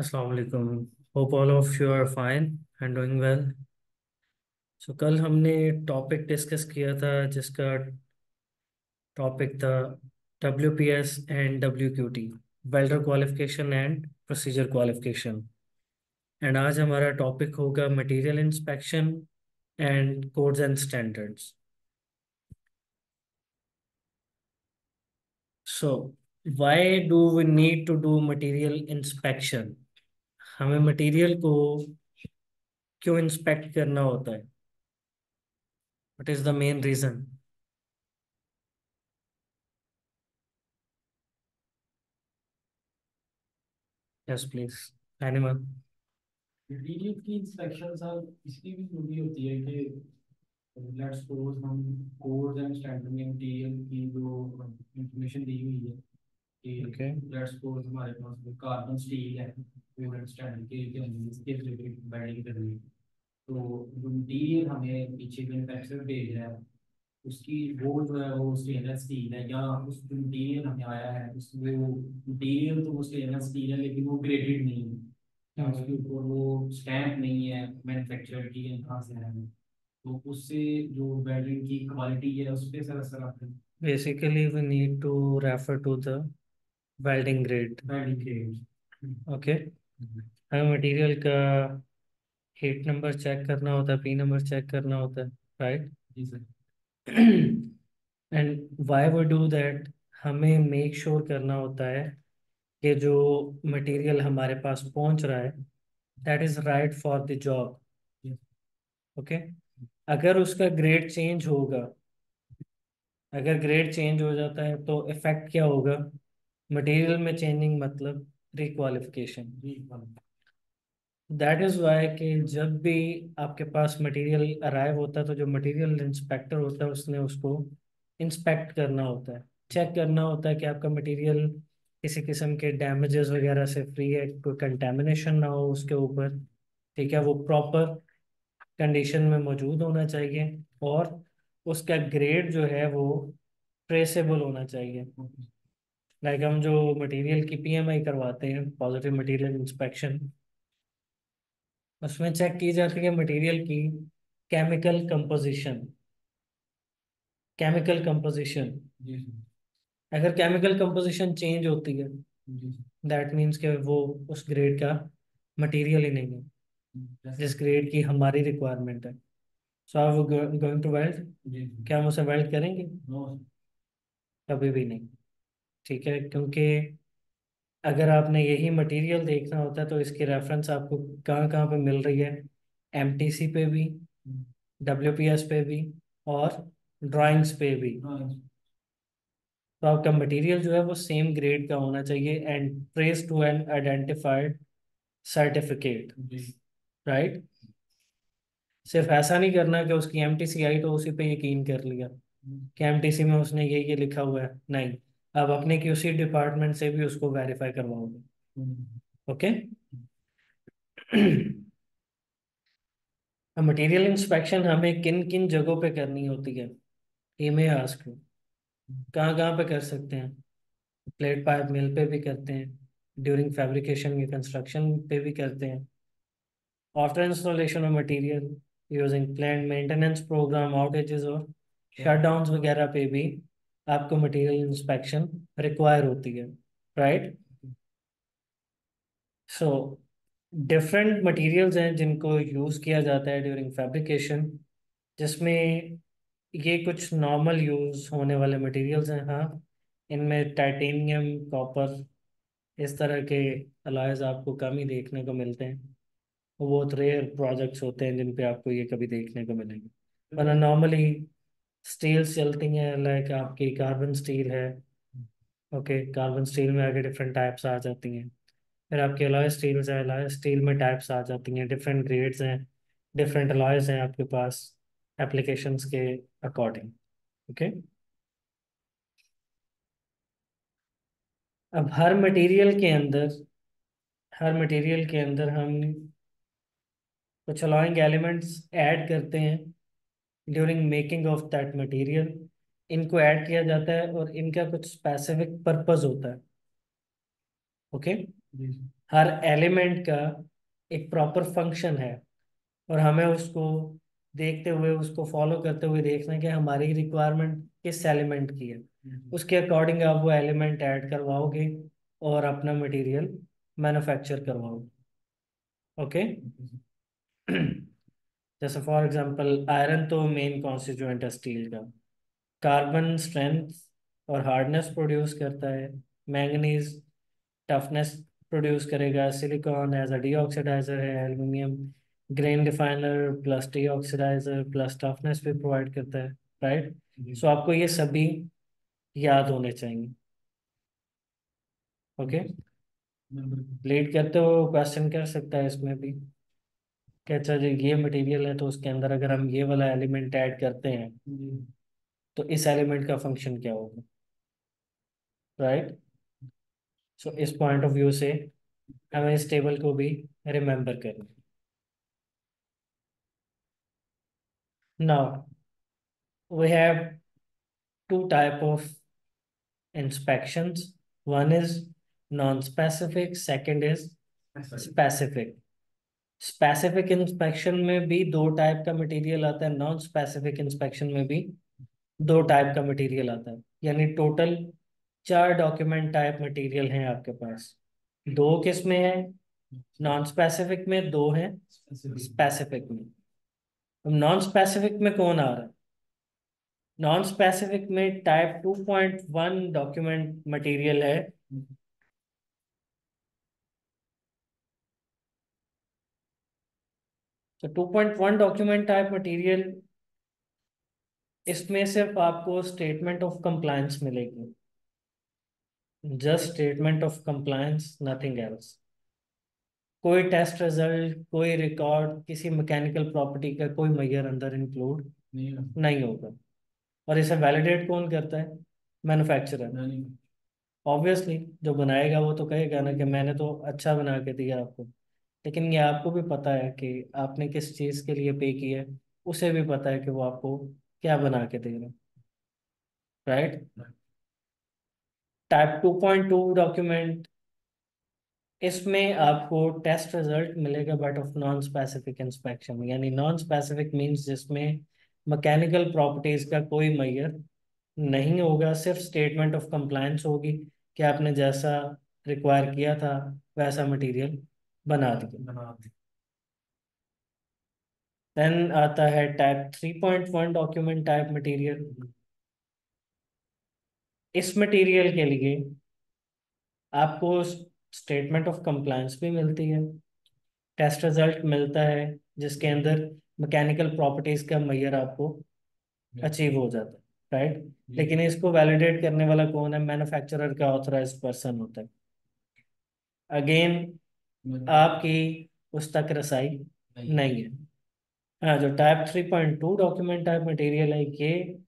Assalamu alaikum. Hope all of you are fine and doing well. So कल हमने topic discuss किया था जिसका टॉपिक था WPS and WQT, welder qualification and procedure qualification. And आज हमारा टॉपिक होगा material inspection and codes and standards. So why do we need to do material inspection? हमें मटेरियल को क्यों इंस्पेक्ट करना होता है? What is the main reason? Yes please, एनिमल। मटीरियल की इंस्पेक्शन साहब इसलिए भी जरूरी होती है कि लेट्स सपोज हम कोड्स एंड स्टैंडर्ड में मटीरियल की जो इंफॉर्मेशन दी हुई है कि ओके। लेट्स सपोज हमारे पास कार्बन स्टील है कोड एंड स्टैंडर्ड के हमने इसके रिलेटेड वेल्डिंग करनी है। तो जो मटीरियल हमें पीछे मैन्युफैक्चरर भेज रहा है उसकी वो जो है वो स्टेनलेस स्टील है, या उस जो मटीरियल हमें आया है उस वो मटीरियल तो वो स्टेनलेस स्टील है लेकिन वो ग्रेडेड नहीं है, या उसके हम्म। ऊपर वो स्टैम्प नहीं है मैन्युफैक्चरर की कहाँ से है। तो उससे जो वेल्डिंग की क्वालिटी है उस पर सर असर आता है। Basically, we need to refer to the welding grade. Welding के ओके। हमें मटेरियल का हीट नंबर चेक करना होता है, पी नंबर चेक करना होता है, राइट? जी sir. And why we do that? हमें मेक श्योर करना होता है कि जो मटेरियल हमारे पास पहुंच रहा है that is right for the job. Okay. अगर उसका ग्रेड चेंज होगा, अगर ग्रेड चेंज हो जाता है तो इफेक्ट क्या होगा? मटेरियल में चेंजिंग मतलब रिक्वालिफिकेशन। जी दैट इज वाई कि जब भी आपके पास मटेरियल अराइव होता है तो जो मटेरियल इंस्पेक्टर होता है उसने उसको इंस्पेक्ट करना होता है, चेक करना होता है कि आपका मटेरियल किसी किस्म के डैमेजेस वगैरह से फ्री है, कोई कंटेमिनेशन ना हो उसके ऊपर। ठीक है, वो प्रॉपर कंडीशन में मौजूद होना चाहिए और उसका ग्रेड जो है वो ट्रेसेबल होना चाहिए। लाइक हम जो मटेरियल की PMI करवाते हैं, पॉजिटिव मटेरियल इंस्पेक्शन, उसमें चेक की जाती है मटेरियल की केमिकल कंपोजिशन। केमिकल कंपोजिशन, जी सर। अगर केमिकल कंपोजिशन चेंज होती है जी दैट मीन्स कि वो उस ग्रेड का मटेरियल ही नहीं है सर। जिस ग्रेड की हमारी रिक्वायरमेंट है। सो आर वो गोइंग टू वेल्ड? जी क्या हम उसे वेल्ड करेंगे? नो। कभी भी नहीं। ठीक है, क्योंकि अगर आपने यही मटेरियल देखना होता है तो इसकी रेफरेंस आपको कहाँ कहाँ पे मिल रही है? MTC पे भी, WPS पे भी और ड्राइंग्स पे भी। हाँ तो आपका मटेरियल जो है वो सेम ग्रेड का होना चाहिए and trace to an identified certificate, जी। राइट? सिर्फ ऐसा नहीं करना कि उसकी MTC आई तो उसी पे यकीन कर लिया कि MTC में उसने ये लिखा हुआ है, नहीं। अब अपने QC डिपार्टमेंट से भी उसको वेरीफाई करवाओगे। ओके। अब मटेरियल इंस्पेक्शन हमें किन किन जगहों पे करनी होती है? ये मैं आस्क हूँ, कहाँ कहाँ पे कर सकते हैं? प्लेट पाइप मिल पे भी करते हैं, ड्यूरिंग फैब्रिकेशन या कंस्ट्रक्शन पे भी करते हैं, after installation of material, using planned maintenance programme, outages और शटडाउन्स वगैरह पे भी आपको मटेरियल इंस्पेक्शन रिक्वायर होती है, राइट? सो डिफरेंट मटेरियल्स हैं जिनको यूज़ किया जाता है ड्यूरिंग फैब्रिकेशन, जिसमें ये कुछ नॉर्मल यूज़ होने वाले मटेरियल्स हैं। हाँ, इनमें टाइटेनियम, कॉपर, इस तरह के अलॉयज आपको कम ही देखने को मिलते हैं। वो बहुत रेयर प्रोजेक्ट्स होते हैं जिन पे आपको ये कभी देखने को मिलेंगे, वरना नॉर्मली स्टील्स चलती हैं। लाइक आपकी कार्बन स्टील है। ओके, कार्बन स्टील में आगे डिफरेंट टाइप्स आ जाती हैं। फिर आपके अलॉय स्टील्स हैं, अलॉय स्टील में टाइप्स आ जाती हैं, डिफरेंट ग्रेड्स हैं, डिफरेंट अलॉयज हैं आपके पास एप्लीकेशंस के अकॉर्डिंग। ओके। अब हर मटेरियल के अंदर हम कुछ अलाइंग एलिमेंट्स ऐड करते हैं during making of that material. इनको ऐड किया जाता है और इनका कुछ स्पेसिफिक पर्पस होता है। ओके। जी जी। हर एलिमेंट का एक प्रॉपर फंक्शन है, और हमें उसको देखते हुए, उसको फॉलो करते हुए देखना है कि हमारी रिक्वायरमेंट किस एलिमेंट की है। जी उसके अकॉर्डिंग आप वो एलिमेंट ऐड करवाओगे और अपना मटेरियल मैन्युफैक्चर करवाओगे। ओके। जी। जैसे फॉर एग्जांपल आयरन तो मेन कॉन्स्टिट्यूएंट है स्टील का। कार्बन स्ट्रेंथ और हार्डनेस प्रोड्यूस करता है। मैंगनीज टफनेस प्रोड्यूस करेगा। सिलिकॉन एज अ डीऑक्सीडाइजर है। Aluminium grain definer plus deoxidiser plus toughness भी प्रोवाइड करता है। राइट। जी सो आपको ये सभी याद होने चाहिए। ओके। बिल्कुल। लीड करते हो क्वेश्चन कर सकता है इसमें भी कि अच्छा जी ये मटेरियल है, तो उसके अंदर अगर हम ये वाला एलिमेंट ऐड करते हैं जी तो इस एलिमेंट का फंक्शन क्या होगा। राइट। सो इस पॉइंट ऑफ व्यू से हमें इस टेबल को भी रिमेंबर करना। Now we have two type of inspections. One is non-specific, second is specific. Specific inspection में भी दो टाइप का मटेरियल आता है, नॉन स्पेसिफिक इंस्पेक्शन में भी दो टाइप का मटेरियल आता है। यानी टोटल चार डॉक्यूमेंट टाइप मटेरियल हैं आपके पास। दो किस में है? नॉन स्पेसिफिक में दो हैं, स्पेसिफिक में। अब नॉन स्पेसिफिक में कौन आ रहा है? नॉन स्पेसिफिक में टाइप 2.1 डॉक्यूमेंट मटेरियल है। तो 2.1 डॉक्यूमेंट टाइप मटेरियल, इसमें सिर्फ आपको स्टेटमेंट ऑफ कंप्लायंस मिलेगी। Just statement of compliance, nothing else. कोई टेस्ट रिजल्ट, कोई रिकॉर्ड, किसी मैकेनिकल प्रॉपर्टी का कोई मैयर अंदर इंक्लूड नहीं नहीं होगा। और इसे वैलिडेट कौन करता है? मैन्युफैक्चरर। नहीं। ऑब्वियसली जो बनाएगा वो तो कहेगा ना कि मैंने तो अच्छा बना के दिया आपको। लेकिन ये आपको भी पता है कि आपने किस चीज़ के लिए पे किया है। उसे भी पता है कि वो आपको क्या बना के दे रहा है। राइट। टाइप 2.2 डॉक्यूमेंट, इसमें आपको टेस्ट रिजल्ट मिलेगा but of non specific inspection. यानी नॉन स्पेसिफिक मींस जिसमें मैकेनिकल प्रॉपर्टीज का कोई मैयर नहीं होगा, सिर्फ स्टेटमेंट ऑफ कंप्लायंस होगी कि आपने जैसा रिक्वायर किया था वैसा मटेरियल बना दिया। बना दी। देन आता है टाइप 3.1 डॉक्यूमेंट टाइप मटेरियल। इस मटेरियल के लिए आपको स्टेटमेंट ऑफ कंप्लायंस भी मिलती है, टेस्ट रिजल्ट मिलता है जिसके अंदर मैकेनिकल प्रॉपर्टीज का मैयर आपको अचीव हो जाता है। राइट। लेकिन इसको वैलिडेट करने वाला कौन है? मैन्युफैक्चरर का ऑथराइज्ड पर्सन होता है। अगेन आपकी उस तक रसाई नहीं है। हाँ, जो टाइप 3.2 डॉक्यूमेंट टाइप मटेरियल है ये,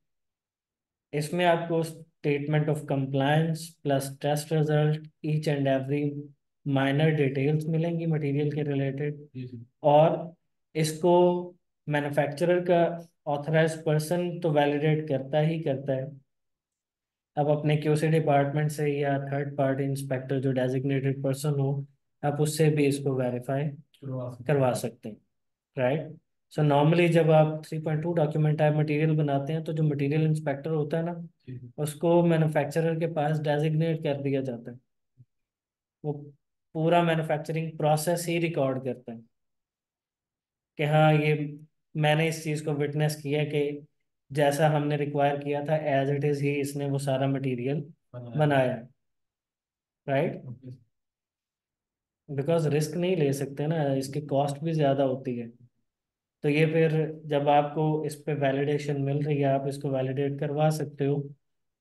इसमें आपको statement of compliance plus test result, each and every minor details मिलेंगी मटेरियल के रिलेटेड। और इसको मैन्युफैक्चरर का ऑथराइज्ड पर्सन तो वैलिडेट करता ही करता है। अब अपने क्यूसी डिपार्टमेंट से या थर्ड पार्टी इंस्पेक्टर जो डेजिग्नेटेड पर्सन हो, आप उससे भी इसको वेरीफाई करवा सकते हैं। राइट। सो नॉर्मली जब आप 3.2 डॉक्यूमेंट टाइप मटेरियल बनाते हैं तो जो मटेरियल इंस्पेक्टर होता है ना, उसको मैन्युफैक्चरर के पास डेजिग्नेट कर दिया जाता है। वो पूरा मैन्युफैक्चरिंग प्रोसेस ही रिकॉर्ड करता है कि हाँ ये मैंने इस चीज़ को विटनेस किया है कि जैसा हमने रिक्वायर किया था एज इट इज़ ही इसने वो सारा मटेरियल बनाया। राइट। बिकॉज रिस्क नहीं ले सकते ना, इसकी कॉस्ट भी ज़्यादा होती है। तो ये फिर जब आपको इस पे वैलिडेशन मिल रही है, आप इसको वैलिडेट करवा सकते हो,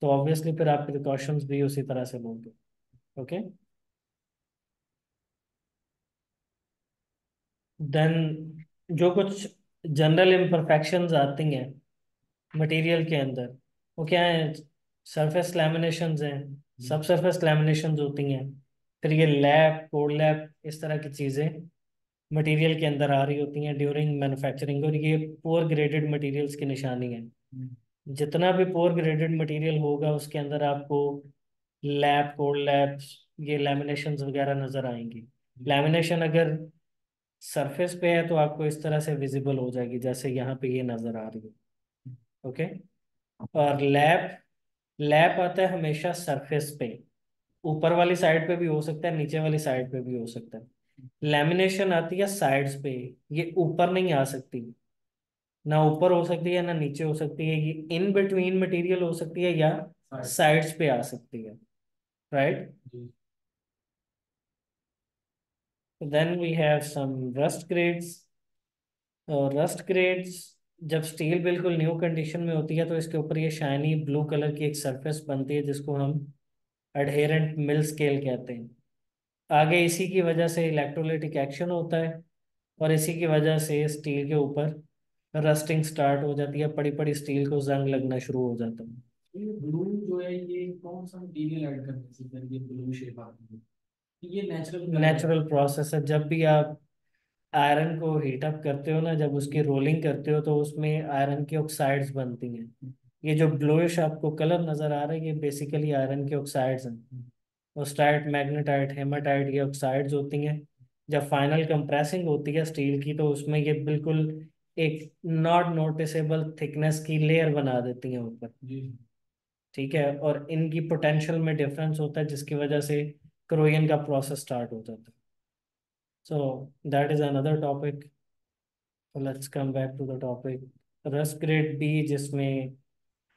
तो ऑब्वियसली फिर आप प्रिकॉशंस भी उसी तरह से लोगे। ओके। देन जो कुछ जनरल इम्परफेक्शंस आती हैं मटेरियल के अंदर, वो क्या है? सरफेस लैमिनेशंस हैं, सब सरफेस लैमिनेशंस होती हैं। फिर ये लैप, कोड लैप, इस तरह की चीज़ें मटेरियल के अंदर आ रही होती हैं ड्यूरिंग मैन्युफैक्चरिंग, और ये पुअर ग्रेडेड मटेरियल्स की निशानी है। जितना भी पुअर ग्रेडेड मटेरियल होगा उसके अंदर आपको लैप, कोल्ड लैप्स, ये लैमिनेशंस वगैरह नजर आएंगी। लैमिनेशन अगर सरफेस पे है तो आपको इस तरह से विजिबल हो जाएगी जैसे यहाँ पे ये नजर आ रही है। ओके। और लैप, लैप आता है हमेशा सरफेस पे, ऊपर वाली साइड पे भी हो सकता है, नीचे वाली साइड पे भी हो सकता है। लैमिनेशन आती है साइड्स पे, ये ऊपर नहीं आ सकती, ना ऊपर हो सकती है ना नीचे हो सकती है, ये इन बिटवीन मटेरियल हो सकती है या साइड्स पे आ सकती है। Right. Then we have some rust grades. और रस्ट ग्रेड्स, जब स्टील बिल्कुल न्यू कंडीशन में होती है तो इसके ऊपर ये शाइनी ब्लू कलर की एक सरफेस बनती है जिसको हम अडहेरेंट मिल स्केल कहते हैं। आगे इसी की वजह से इलेक्ट्रोलाइटिक एक्शन होता है और इसी की वजह से स्टील के ऊपर रस्टिंग स्टार्ट हो जाती है, पड़ी पड़ी स्टील को जंग लगना शुरू हो जाता है। ये ब्लू जो है ये कौन सा मटीरियल ऐड करने से फिर ये ब्लू शेप आती है? ये नेचुरल कलर है। नेचुरल प्रोसेस है, जब भी आप आयरन को हीट अप करते हो ना, जब उसकी रोलिंग करते हो तो उसमें आयरन की ऑक्साइड्स बनती हैं। ये जो ब्लूइश आपको कलर नजर आ रहा है ये बेसिकली आयरन के ऑक्साइड्स हैं। ऑक्साइड, मैग्नेटाइट, हेमाटाइट, ये ऑक्साइड्स होती हैं। जब फाइनल कंप्रेसिंग होती है स्टील की तो उसमें ये बिल्कुल एक नॉट नोटिसेबल थिकनेस की लेयर बना देती हैं ऊपर। जी। ठीक है, और इनकी पोटेंशियल में डिफरेंस होता है जिसकी वजह से क्रोजन का प्रोसेस स्टार्ट हो जाता है। So that is another topic. Let's come back to the topic. Rust grade B, जिसमें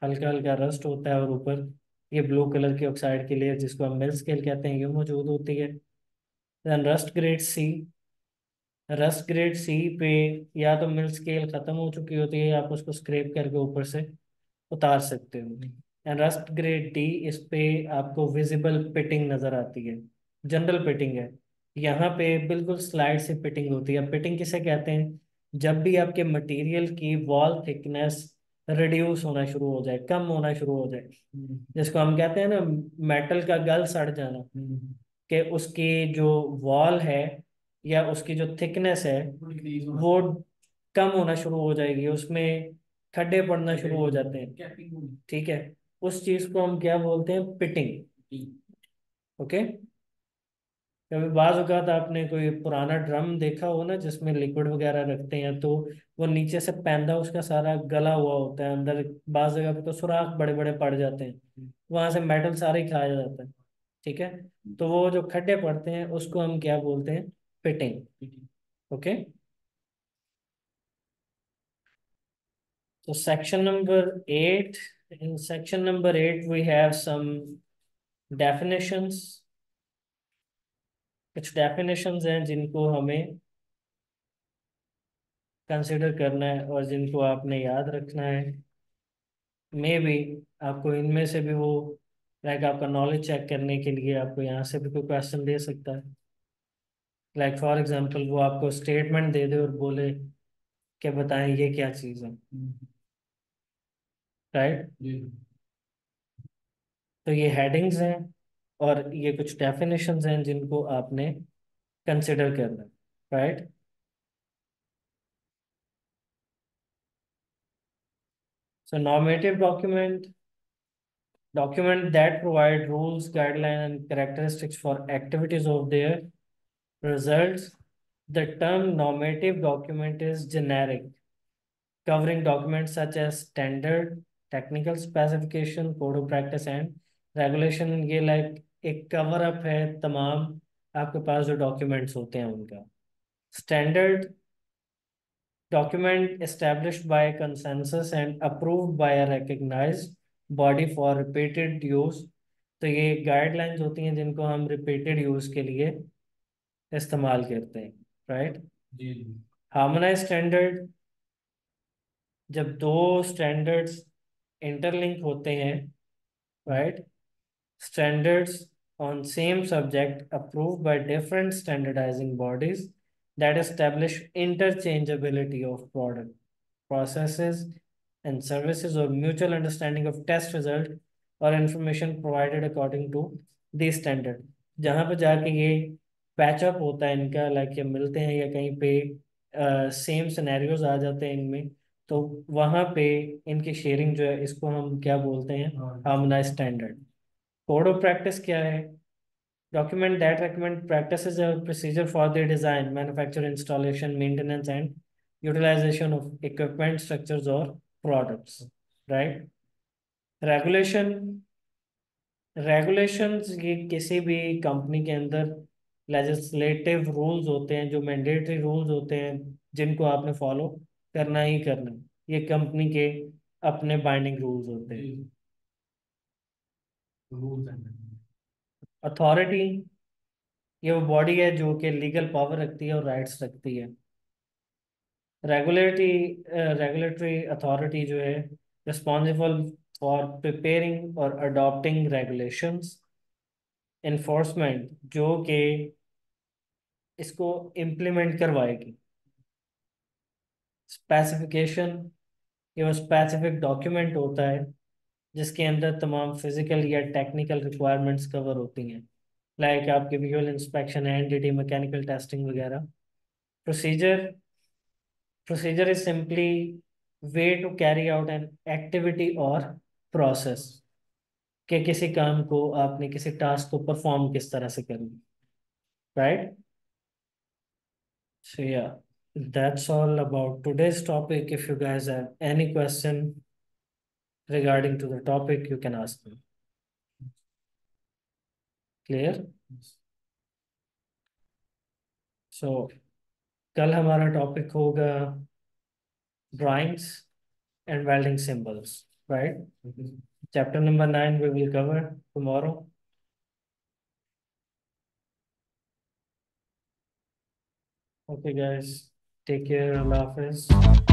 हल्का हल्का रस्ट होता है और ऊपर ये ब्लू कलर की ऑक्साइड की लेयर जिसको हम मिल स्केल कहते हैं ये मौजूद होती है। Then rust grade C. Rust grade C पे या तो मिल स्केल खत्म हो चुकी होती है या आप उसको स्क्रैप करके ऊपर से उतार सकते हो। एंड रस्ट ग्रेड डी, इस पे आपको विजिबल पिटिंग नजर आती है। जनरल पिटिंग है, यहाँ पे बिल्कुल स्लाइड से पिटिंग होती है। पिटिंग किसे कहते हैं? जब भी आपके मटेरियल की वॉल थिकनेस रिड्यूस होना शुरू हो जाए, कम होना शुरू हो जाए, जिसको हम कहते हैं ना मेटल का गल सड़ जाना, कि उसकी जो वॉल है या उसकी जो थिकनेस है वो कम होना शुरू हो जाएगी, उसमें खड्डे पड़ना शुरू हो जाते हैं। ठीक है, उस चीज को हम क्या बोलते हैं? पिटिंग। ओके। कभी बाज औकात आपने कोई पुराना ड्रम देखा हो ना जिसमें लिक्विड वगैरह रखते हैं तो वो नीचे से पैंदा उसका सारा गला हुआ होता है, अंदर बाज जगह पे तो सुराख बड़े बड़े पड़ जाते हैं, वहां से मेटल सारा ही खाया जाता है। ठीक है, तो वो जो खड्डे पड़ते हैं उसको हम क्या बोलते हैं? Pitting. Okay. So section number 8. In section number 8, we have some definitions. कुछ definitions हैं जिनको हमें कंसिडर करना है और जिनको आपने याद रखना है। मे भी आपको इनमें से भी वो, लाइक आपका नॉलेज चेक करने के लिए आपको यहाँ से भी कोई क्वेश्चन दे सकता है। लाइक फॉर एग्जांपल वो आपको स्टेटमेंट दे दे और बोले कि बताएं ये क्या चीज़ है। राइट। तो ये हेडिंग्स हैं और ये कुछ डेफिनेशंस हैं जिनको आपने कंसिडर करना है। Right. So normative document that provide rules, guidelines, and characteristics for activities of their results. The term normative document is generic, covering documents such as standard, technical specification, code of practice, and regulation। ये like एक cover up है तमाम आपके पास जो documents होते हैं उनका। Standard document established by consensus and approved by a recognized body for repeated use। तो ये गाइडलाइंस होती हैं जिनको हम रिपीटेड यूज के लिए इस्तेमाल करते हैं। राइट। जी। हार्मोनाइज स्टैंडर्ड, जब दो स्टैंडर्ड्स इंटरलिंक होते हैं। Right. Standards on same subject approved by different standardizing bodies that establish interchangeability of product, processes, and services, or mutual understanding of test result or information provided according to these standard। जहाँ पे जाके ये patch up होता है इनका, like ये मिलते हैं या कहीं पे सेम सिनेरियोज आ जाते हैं इनमें, तो वहाँ पे इनकी शेयरिंग जो है इसको हम क्या बोलते हैं? Harmonise standard. Code of practice क्या है? डॉक्यूमेंट दैट रेकमेंड प्रैक्टिसेस और procedure for the design, manufacture, installation, maintenance and utilisation of equipment, structures और प्रोडक्ट्स, राइट? रेगुलेशन, रेगुलेशंस ये किसी भी कंपनी के अंदर लेजिस्लेटिव रूल्स होते हैं, जो मैंडेटरी रूल्स होते हैं, जिनको आपने फॉलो करना ही करना है। ये कंपनी के अपने बाइंडिंग रूल्स होते हैं। रूल्स एंड अथॉरिटी, ये वो बॉडी है जो कि लीगल पावर रखती है और राइट्स रखती है। रेगुलेटरी, रेगुलेटरी अथॉरिटी जो है रिस्पॉन्सिबल फॉर प्रिपेयरिंग और अडॉप्टिंग रेगुलेशंस। इन्फोर्समेंट, जो कि इसको इम्प्लीमेंट करवाएगी। स्पेसिफिकेशन, ये वो स्पेसिफिक डॉक्यूमेंट होता है जिसके अंदर तमाम फिजिकल या टेक्निकल रिक्वायरमेंट्स कवर होती हैं, लाइक आपके visual inspection, NDT, mechanical testing वगैरह। Procedure, procedure is simply way to carry out an activity or process, कि किसी काम को आपने किसी टास्क को परफॉर्म किस तरह से करना, right? So yeah, that's all about today's topic. If you guys have any question regarding to the topic, you can ask me. Clear? So कल हमारा टॉपिक होगा drawings and welding symbols, right? Chapter number 9 we will cover tomorrow. Okay, guys, take care. Allah Hafiz.